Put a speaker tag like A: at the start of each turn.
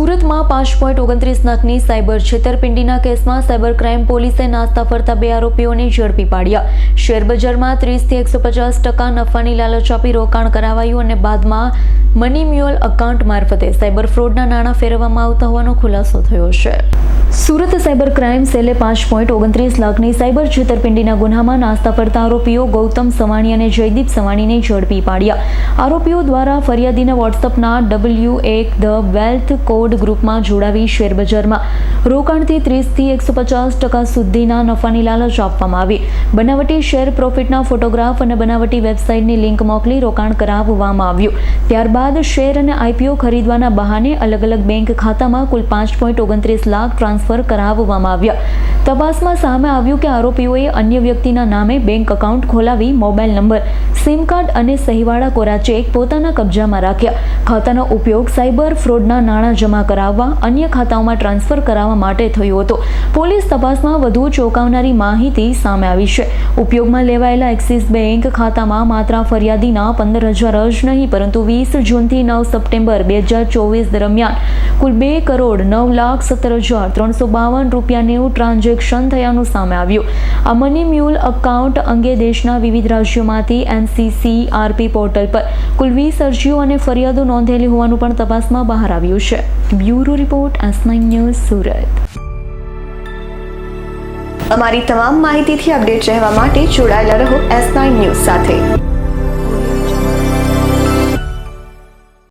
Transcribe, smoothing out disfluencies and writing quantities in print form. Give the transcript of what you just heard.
A: સુરતમાં 5.29 લાખની સાયબર છેતરપિંડીના કેસમાં સાયબર ક્રાઇમ પોલીસે નાસ્તા ફરતા 2 આરોપીઓને ઝડપી પાડ્યા। શેરબજારમાં 30 થી 150% નફાની લાલચ આપી રોકાણ કરાવાયું અને બાદમાં મની મ્યુઅલ એકાઉન્ટ મારફતે સાયબર ફ્રોડના નાણાં ફેરવવામાં આવતા હોવાનો ખુલાસો થયો છે। સુરત સાયબર ક્રાઇમ સેલે 5.29 લાખની સાયબર છેતરપિંડીના ગુનામાં નાસ્તા ફરતા આરોપીઓ ગૌતમ સવાણી અને જયદીપ સવાણીને ઝડપી પાડ્યા। આરોપીઓ દ્વારા ફરિયાદીના વોટ્સઅપના W1 ધ વેલ્થ કોડ ગ્રુપમાં જોડાવી શેરબજારમાં રોકાણથી 30 થી 150% સુધીના નફાની લાલચ આપવામાં આવી। બનાવટી શેર પ્રોફિટના ફોટોગ્રાફ અને બનાવટી વેબસાઇટની લિંક મોકલી રોકાણ કરાવવામાં આવ્યું। ત્યારબાદ શેર અને IPO ખરીદવાના બહાને અલગ અલગ બેંક ખાતામાં કુલ 5.29 લાખ ટ્રાન્સફર કરાવવામાં આવ્યા। તપાસમાં સામે આવ્યું કે આરોપીઓએ અન્ય વ્યક્તિના નામે બેંક એકાઉન્ટ ખોલાવી મોબાઈલ નંબર, સિમ કાર્ડ અને સહીવાળા કોરા ચેક પોતાના કબજામાં રાખ્યા। ખાતાનો ઉપયોગ સાયબર ફ્રોડના નાણાં જમા કરાવવા, અન્ય ખાતાઓમાં ટ્રાન્સફર કરાવવા માટે થયો હતો। પોલીસ તપાસમાં વધુ ચોંકાવનારી માહિતી સામે આવી છે। ઉપયોગમાં લેવાયેલા એક્સિસ બેંક ખાતામાં માત્ર ફરિયાદીના 15,000 જ નહીં પરંતુ 20 જૂનથી 9 સપ્ટેમ્બર 2024 દરમિયાન કુલ 2,09,17,352 રૂપિયાનું ટ્રાન્ઝેક્શન થયાનું સામે આવ્યું। આ મની મ્યુઅલ એકાઉન્ટ અંગે દેશના વિવિધ રાજ્યોમાંથી NCCRP પોર્ટલ પર કુલ 20 અરજીઓ અને ફરિયાદો નોંધેલી હોવાનું પણ તપાસમાં બહાર આવ્યું છે। Bureau report S9 news Surat.
B: અમારી તમામ માહિતીથી અપડેટ રહેવા માટે જોડાયેલા રહો S9 ન્યૂઝ સાથે।